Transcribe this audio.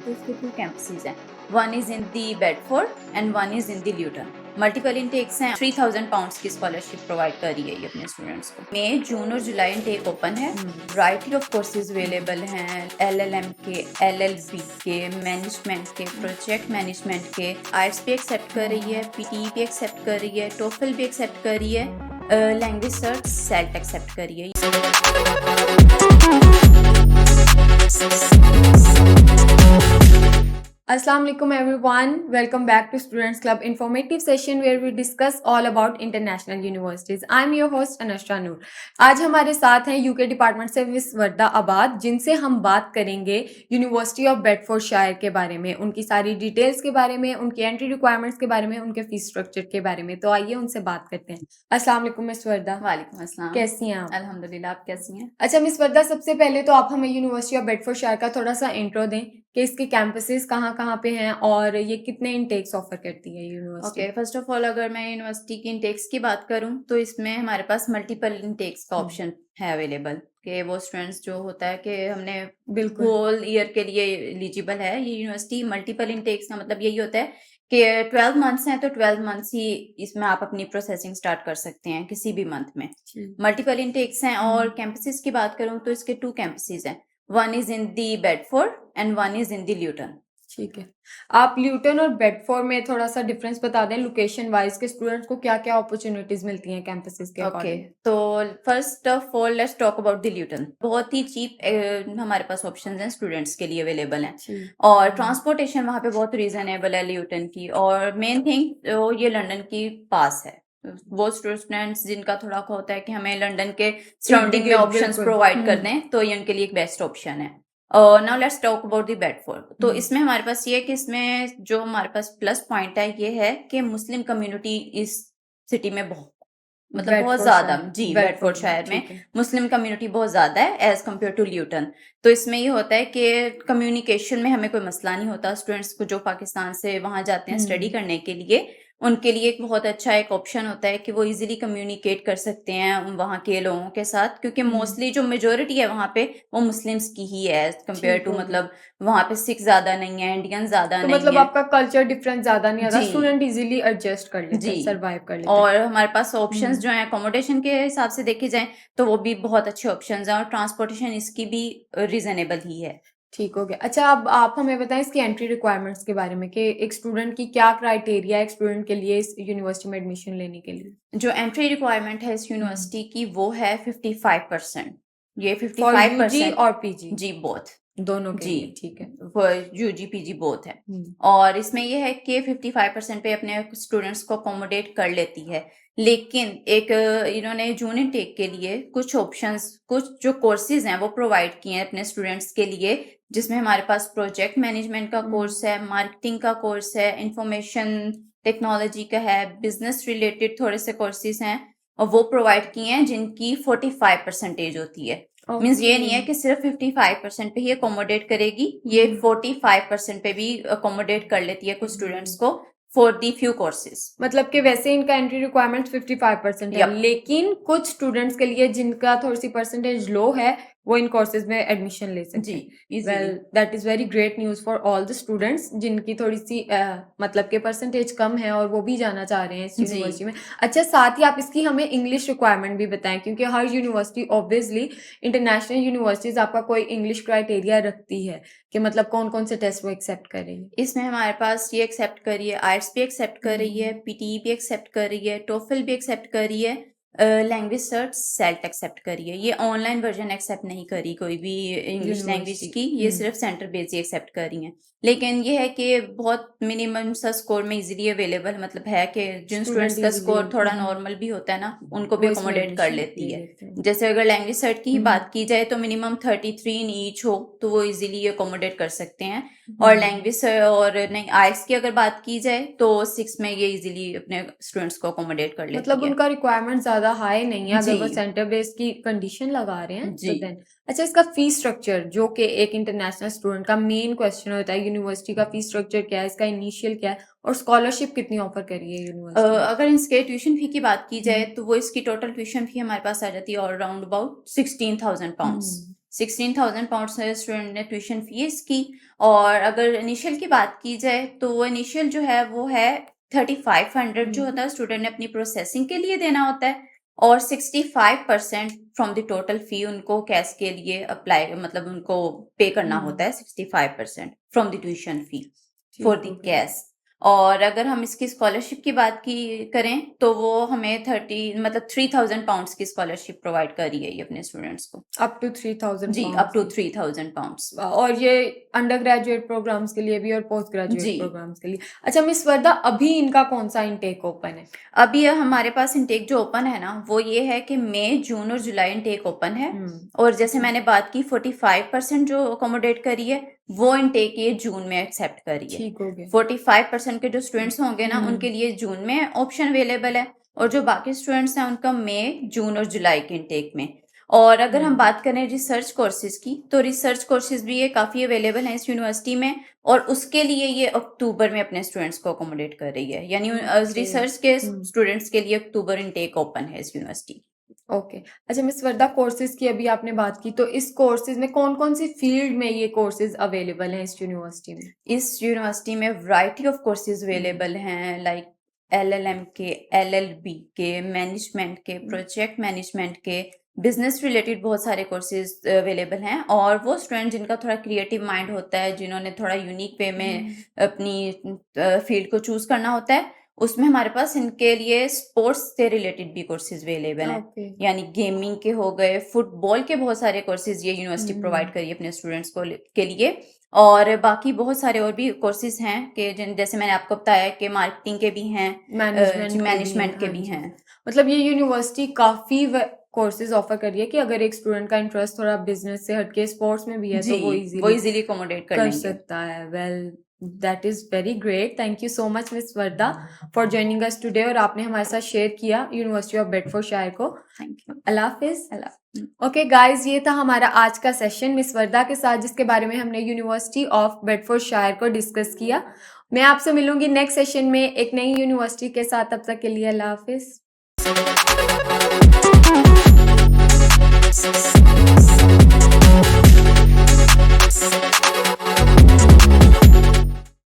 तो इसके 2 कैंपसेस हैं। One is in the Bedford and one is in the Luton. Multiple intakes हैं। 3000 pounds की स्कॉलरशिप प्रोवाइड कर रही है ये अपने स्टूडेंट्स को। मई, जून और जुलाई इनटेक ओपन है। वैरायटी ऑफ कोर्सेज अवेलेबल हैं। LLM के, LLB के, मैनेजमेंट के, प्रोजेक्ट मैनेजमेंट के। IELTS भी एक्सेप्ट कर रही है, PTE भी एक्सेप्ट कर रही है, TOEFL भी एक्सेप्ट कर रही है, लैंग्वेज सर्च सेल्ट एक्सेप्ट कर रही है। Assalamu alaikum everyone. Welcome back to Students Club informative session where we discuss all about international universities. I'm your host Anashra Noor. आज हमारे साथ हैं यूके डिपार्टमेंट से मिस वर्दा आबाद, जिनसे हम बात करेंगे यूनिवर्सिटी ऑफ बेडफोर्डशायर के बारे में, उनकी सारी डिटेल्स के बारे में, उनकी एंट्री रिक्वायरमेंट्स के बारे में, उनके फीस स्ट्रक्चर के बारे में। तो आइए उनसे बात करते हैं। अस्सलाम वालेकुम मिस वर्दा। वालेकुम अस्सलाम। कैसी हैं आप? अल्हम्दुलिल्लाह, आप कैसी हैं? अच्छा मिस वर्दा, सबसे पहले तो आप हमें यूनिवर्सिटी ऑफ बेडफोर्डशायर का थोड़ा सा इंट्रो दें कि इसके कैंपसेस कहाँ पे हैं और ये कितने इनटेक्स ऑफर करती है university. Okay, first of all अगर मैं यूनिवर्सिटी की इनटेक्स की बात करूं तो इसमें हमारे पास मल्टीपल इनटेक्स का ऑप्शन है अवेलेबल, कि वो स्टूडेंट्स जो होता है कि हमने बिल्कुल होल ईयर के लिए एलिजिबल है। ये यूनिवर्सिटी मल्टीपल इनटेक्स का मतलब यही होता है कि 12 मंथ्स हैं तो 12 मंथ्स ही इसमें आप अपनी प्रोसेसिंग स्टार्ट कर सकते हैं किसी भी मंथ में। मल्टीपल इनटेक्स हैं। और कैंपसेस की बात करूं तो इसके 2 कैंपसेस हैं। One is in the Bedford and one is in the Luton. ठीक है, आप ल्यूटन और बेडफोर्ड में थोड़ा सा डिफरेंस बता दें, लोकेशन वाइज के स्टूडेंट्स को क्या क्या अपॉर्चुनिटीज मिलती हैं कैंपसेस के ओके, अकॉर्डिंग। तो first of all let's talk about the Luton. बहुत ही चीप हमारे पास ऑप्शंस हैं स्टूडेंट्स के लिए अवेलेबल हैं। और ट्रांसपोर्टेशन वहाँ पे बहुत रीजनेबल है ल्यूटन की। और मेन थिंग तो ये लंदन की पास है। वो स्टूडेंट्स जिनका थोड़ा होता है कि हमें लंदन के सराउंडिंग में ऑप्शंस प्रोवाइड कर दें, तो ये उनके लिए एक बेस्ट ऑप्शन है। Now let's talk about the Bedford. तो इसमें हमारे पास ये है कि इसमें जो हमारे पास प्लस पॉइंट है ये है कि मुस्लिम कम्युनिटी इस सिटी में बहुत बहुत ज्यादा, जी, बेडफोर्डशायर में मुस्लिम कम्युनिटी बहुत ज्यादा है एज कम्पेयर टू ल्यूटन। तो इसमें ये होता है कि कम्युनिकेशन में हमें कोई मसला नहीं होता। स्टूडेंट्स को जो पाकिस्तान से वहां जाते हैं स्टडी करने के लिए, उनके लिए एक बहुत अच्छा एक ऑप्शन होता है कि वो इजीली कम्युनिकेट कर सकते हैं वहाँ के लोगों के साथ, क्योंकि मोस्टली जो मेजोरिटी है वहाँ पे वो मुस्लिम्स की ही है एज कम्पेयर टू, मतलब वहाँ पे सिख ज्यादा नहीं है, इंडियन ज्यादा नहीं मतलब है। आपका कल्चर डिफरेंस ज्यादा नहीं आता, स्टूडेंट इजीली एडजस्ट कर लेते हैं, सर्वाइव कर लेते हैं। और हमारे पास ऑप्शंस जो हैं अकोमोडेशन के हिसाब से देखे जाएं तो वो भी बहुत अच्छे ऑप्शंस हैं। और ट्रांसपोर्टेशन इसकी भी रीजनेबल ही है। ठीक हो गया। अच्छा, अब आप हमें बताएं इसकी एंट्री रिक्वायरमेंट्स के बारे में कि एक स्टूडेंट की क्या क्राइटेरिया है एक स्टूडेंट के लिए इस यूनिवर्सिटी में एडमिशन लेने के लिए। जो एंट्री रिक्वायरमेंट है इस यूनिवर्सिटी की वो है 55%। ये 55% और पीजी जी बोथ दोनों के जी लिए, ठीक है। यूजी पीजी बोथ है। और इसमें ये है कि 55% पे अपने स्टूडेंट्स को अकोमोडेट कर लेती है। लेकिन एक इन्होंने जून इनटेक के लिए कुछ ऑप्शंस, कुछ जो कोर्सेज हैं वो प्रोवाइड किए हैं अपने स्टूडेंट्स के लिए, जिसमें हमारे पास प्रोजेक्ट मैनेजमेंट का कोर्स है, मार्केटिंग का कोर्स है, इंफॉर्मेशन टेक्नोलॉजी का है, बिजनेस रिलेटेड थोड़े से कोर्सेज हैं और वो प्रोवाइड किए हैं जिनकी 45% होती है। मीन्स ये नहीं है कि सिर्फ 55% पे ही अकोमोडेट करेगी, ये 45% पे भी अकोमोडेट कर लेती है कुछ स्टूडेंट्स को फॉर दी फ्यू कोर्सेज। मतलब कि वैसे इनका एंट्री रिक्वायरमेंट 55% है, लेकिन कुछ स्टूडेंट्स के लिए जिनका थोड़ी सी परसेंटेज लो है वो इन कोर्सेज में एडमिशन ले सकते हैं। Well, that is very great news for all the students जिनकी थोड़ी सी मतलब के परसेंटेज कम है और वो भी जाना चाह रहे हैं इस यूनिवर्सिटी में। अच्छा, साथ ही आप इसकी हमें इंग्लिश रिक्वायरमेंट भी बताएं, क्योंकि हर यूनिवर्सिटी ऑब्वियसली इंटरनेशनल यूनिवर्सिटीज आपका कोई इंग्लिश क्राइटेरिया रखती है कि मतलब कौन कौन से टेस्ट वो एक्सेप्ट कर रही है। इसमें हमारे पास ये एक्सेप्ट कर रही है, आइट्स भी एक्सेप्ट कर रही है, पीटीई भी एक्सेप्ट कर रही है, टोफल भी एक्सेप्ट कर रही है, लैंग्वेज सर्च सेल्ट एक्सेप्ट करी है। ये ऑनलाइन वर्जन एक्सेप्ट नहीं करी कोई भी इंग्लिश लैंग्वेज की, ये सिर्फ सेंटर बेस ही एक्सेप्ट कर रही हैं। लेकिन ये है कि बहुत मिनिमम सा स्कोर में इजीली अवेलेबल, मतलब है कि जिन स्टूडेंट्स का स्कोर थोड़ा नॉर्मल भी होता है ना, उनको भी अकोमोडेट कर लेती है। जैसे अगर लैंग्वेज सर्च की ही बात की जाए तो मिनिमम 33 इन ईच हो तो वो इजीली अकोमोडेट कर सकते हैं। और लैंग्वेज और नहीं आइट्स की अगर बात की जाए तो 6 में ये इजीली अपने स्टूडेंट्स को अकोमोडेट कर लेती है। मतलब उनका रिक्वायरमेंट ज्यादा हाई नहीं है अगर वो सेंटर बेस की कंडीशन लगा रहे हैं तो देन। अच्छा, इसका फीस स्ट्रक्चर जो कि एक इंटरनेशनल स्टूडेंट का मेन क्वेश्चन होता है, यूनिवर्सिटी का फीस स्ट्रक्चर क्या है, इसका इनिशियल क्या है और स्कॉलरशिप कितनी ऑफर कर रही है यूनिवर्सिटी। अगर इसके ट्यूशन फी की बात की जाए तो वो इसकी टोटल ट्यूशन फी हमारे पास आ जाती है और अराउंड अबाउट 16,000 पाउंड्स। 16,000 पाउंड से स्टूडेंट ने ट्यूशन फीस की। और अगर इनिशियल की बात की जाए तो इनिशियल जो है वो है 3500 जो होता है स्टूडेंट ने अपनी प्रोसेसिंग के लिए देना होता है, और 65% फ्रॉम द टोटल फी उनको कैश के लिए अप्लाई, मतलब उनको पे करना होता है 65% from the tuition fee for the cash. और अगर हम इसकी स्कॉलरशिप की बात की करें तो वो हमें 3,000 पाउंड्स की स्कॉलरशिप प्रोवाइड कर रही है ये अपने स्टूडेंट्स को। अप टू 3,000 जी, अप टू 3,000 पाउंड्स। और ये अंडर ग्रेजुएट प्रोग्राम्स के लिए भी और पोस्ट जी। ग्रेजुएट प्रोग्राम्स के लिए। अच्छा मिस वर्दा, अभी इनका कौन सा इनटेक ओपन है? अभी हमारे पास इनटेक जो ओपन है ना वो ये है कि मई, जून और जुलाई इनटेक ओपन है। और जैसे मैंने बात की 45% जो अकोमोडेट करी है वो इनटेक ये जून में एक्सेप्ट करी है। ठीक हो गया। 45% के जो स्टूडेंट्स होंगे ना उनके लिए जून में ऑप्शन अवेलेबल है, और जो बाकी स्टूडेंट्स हैं उनका मई, जून और जुलाई के इनटेक में। और अगर हम बात करें रिसर्च कोर्सेज की तो रिसर्च कोर्सेज भी ये काफ़ी अवेलेबल हैं इस यूनिवर्सिटी में, और उसके लिए ये अक्टूबर में अपने स्टूडेंट्स को अकोमोडेट कर रही है। यानी रिसर्च के स्टूडेंट्स के लिए अक्टूबर इनटेक ओपन है इस यूनिवर्सिटी। ओके। अच्छा मिस वर्दा, कोर्सेज की अभी आपने बात की, तो इस कोर्सेज में कौन कौन सी फील्ड में ये कोर्सेज अवेलेबल हैं इस यूनिवर्सिटी में? इस यूनिवर्सिटी में वैरायटी ऑफ कोर्सेज अवेलेबल हैं, लाइक LLM के, LLB के, मैनेजमेंट के, प्रोजेक्ट मैनेजमेंट के, बिजनेस रिलेटेड बहुत सारे कोर्सेज अवेलेबल हैं। और वो स्टूडेंट जिनका थोड़ा क्रिएटिव माइंड होता है, जिन्होंने थोड़ा यूनिक वे में अपनी फील्ड को चूज करना होता है, उसमें हमारे पास इनके लिए स्पोर्ट्स से रिलेटेड भी कोर्सेज अवेलेबल हैं। यानी गेमिंग के हो गए, फुटबॉल के बहुत सारे कोर्सेज ये यूनिवर्सिटी प्रोवाइड करी है अपने स्टूडेंट्स को के लिए। और बाकी बहुत सारे और भी कोर्सेज हैं कि जैसे मैंने आपको बताया कि मार्केटिंग के भी हैं, मैनेजमेंट के भी हैं। मतलब ये यूनिवर्सिटी काफी कोर्सेज ऑफर कर रही है कि अगर एक स्टूडेंट का इंटरेस्ट थोड़ा बिजनेस से हटके स्पोर्ट्स में भी है तो वो इजीली अकोमोडेट कर सकता है। Well that is very great. Thank you so much miss Warda for joining us today, और आपने हमारे साथ शेयर किया यूनिवर्सिटी ऑफ बेडफोर्डशायर को। Thank you. Allah Hafiz. Okay guys, ये था हमारा आज का सेशन मिस वर्दा के साथ, जिसके बारे में हमने यूनिवर्सिटी ऑफ बेडफोर्डशायर को डिस्कस किया। मैं आपसे मिलूंगी नेक्स्ट सेशन में एक नई यूनिवर्सिटी के साथ। तब तक के लिए अल्लाह हाफिज।